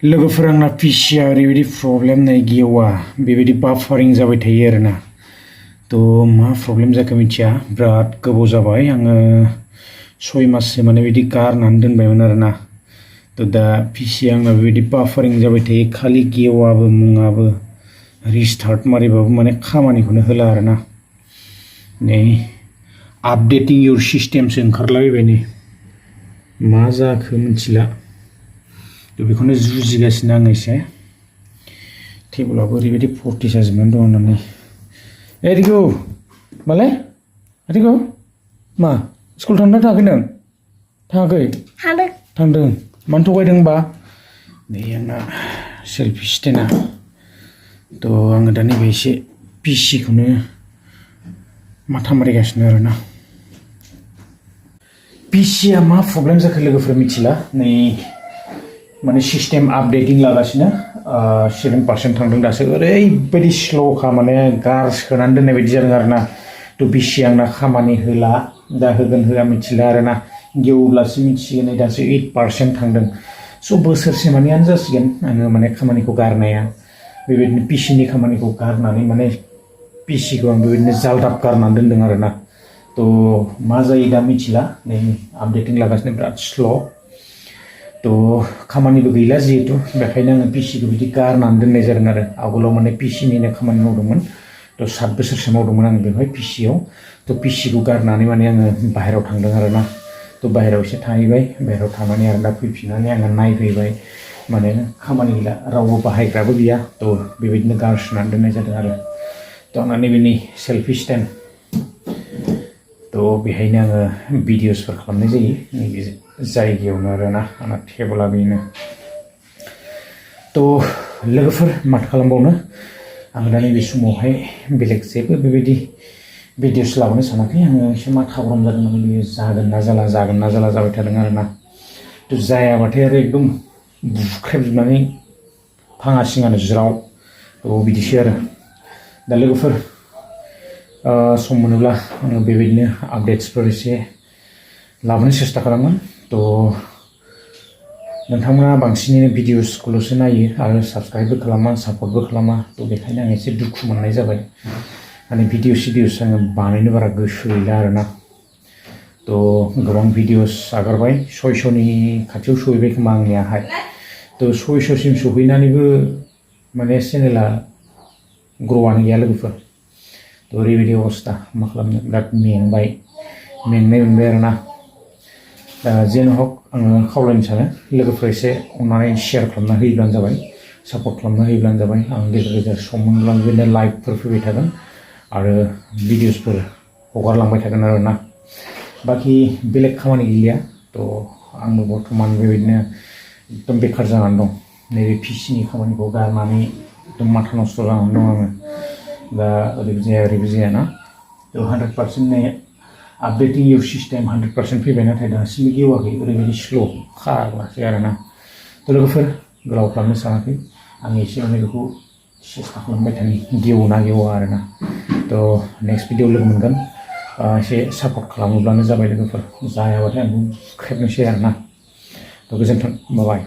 लोगोफोर आंना पिसिआ ओरैबायदि प्रब्लेम नै गेवा बेबायदि बाफारिं जाबाय थायो आरोना थ' मा प्रब्लेम जाखो मिथिया बिराद गोबाव जाबाय आङो 6 माससो माने बिदि गारनानै दोनबायमोन आरोना थ' दा पिसिआ आंना बेबायदि बाफारिं जाबाय थायो खालि गेवाबो मुङाबो रिस्टार्ट मारिबाबो माने खामानिखौनो होला आरोना नै आपडेटिं इउर सिस्टेमसो ओंखारलाबायबाय नै मा जाखो मिथिला थ' बेखौनो जुजिगासिनो आङो एसे टेबोलाबो ओरैबायदि फर्टि जाजोबनानै दं होननानै एरिगौ मालाय एरिगौ मा स्कुल थांदोंना थाङाखै नों थाङाखै थांदों मानो थगायदों होनबा नै आंना सेल्फि स्टेन्डआ थ' आङो दा नैबे एसे पिसिखौनो माथा मारिगासिनो आरोना पिसिआ मा प्रब्लेम जाखो लोगोफोर मिथिला नै माने सिस्टेम आपडेटिं लागासिनो 7% थांदों दासो ओरैबायदि स्ल'खा माने गारसोनानै दोननाय बायदि जादों आरोना थ' पिसिआ आंना खामानि होला दा होगोन होआ मिथिला आरोना गेवब्लासो मिथिसिगोन नै दासो 8% थांदों स' बोसोरसे मानेयानो जासिगोन आङो माने खामानिखौ गारनाया बेबायदिनो पिसिनि खामानिखौ गारनानै माने पिसिखौ आं बेबायदिनो जालदाब गारनानै दोनदों आरोना थ' मा जायो दा मिथिला नै आपडेटिं लागासिनो बिराद स्ल' थ' खामानिबो गैला जिहेतु बेखायनो आङो पिसिखौ बिदि गारनानै दोननाय जादों आरो आगोलाव माने पिसिनिनो खामानि मावदोंमोन थ' 7 बोसोरसो मावदोंमोन आङो बेवहाय पिसिआव थ' पिसिखौ गारनानै माने आङो बाहेरायाव थांदों आरोना थ' बाहेरायाव एसे थाहैबाय बाहेरायाव थानानै आरो दा फैफिननानै आङो नायफैबाय माने खामानि गैला रावबो बाहायग्राबो गैया थ' बेबायदिनो गारसोनानै दोननाय जादों आरो थ' आंना नैबे नै सेल्फि स्टेन्ड थ' बेहायनो आङो भिडिअसफोर खालामनाय जायो नैबे जायगायावनो आरोना आंना टेबोला बेनो थ' लोगोफोर माथो खालामबावनो आङो दा नैबे समावहाय बेलेग जेबो बेबायदि भिडिअस लाबोनो सानाखै आङो एसे माथा गरम जादों नालाय बेयो जागोन ना जाला जाबाय थादों आरोना थ' जायाबाथाय आरो एकदम बुख्रेबजोबनानै भाङा सिङानो ज्राव थ' बिदिसो आरो दा लोगोफोर सम मोनोब्ला आङो बेबायदिनो आपडेट्सफोर एसे लाबोनो सेस्था खालामगोन थ' नोंथांमोना बांसिनैनो भिडिअसखौल'सो नायो आरो साबस्क्राइबबो खालामा सापर्टबो खालामा थ' बेखायनो आं एसे दुखु मोननाय जाबाय माने भिडिअस आङो बानायनो बारा गोसो गैला आरोना थ' गोबां भिडिअस आगारबाय 600नि खाथियाव सहैबाय खोमा आंनियाहाय थ' 600सिम सहैनानैबो माने चेनेला ग्र'आनो गैया लोगोफोर थ' ओरैबायदि अबस्था मा खालामनो बिराद मेंनाय मोनबाय आरोना दा जेन हक आङो खावलायनो सानो लोगोफोर एसे अननानै शेयार खालामना होयोब्लानो जाबाय सापर्ट खालामना होयोब्लानो जाबाय आं गेजेर गेजेर सम मोनब्ला बिदिनो लाइभफोर फैबाय थागोन आरो भिडिअसफोर हगारलांबाय थागोन आरोना बाखि बेलेग खामानि गैलिया थ' आंबो बर्थमान बेबायदिनो एकदम बेखार जानानै दं नैबे पिसिनि खामानिखौ गारनानै एकदम माथा नस्थ' जानानै दं आङो दा ओरैबो जाया ना थ' 100% नै आपडेटिं इउर सिस्टेम 100% फैबाय नाथाय दासिमबो गेवाखै ओरैबायदि स्ल' खारासै आरोना थ' लोगोफोर गोलाव खालामनो सानाखै आं एसे माने बेखौ सेस्था खालामबाय थानि गेवना गेवा आरोना थ' नेक्स्ट भिडिअ लोगो मोनगोन एसे सापर्ट खालामोब्लानो जाबाय लोगोफोर जायाबाथाय आं बुख्रेबनोसै आरोना थ' गोजोन्थों बाय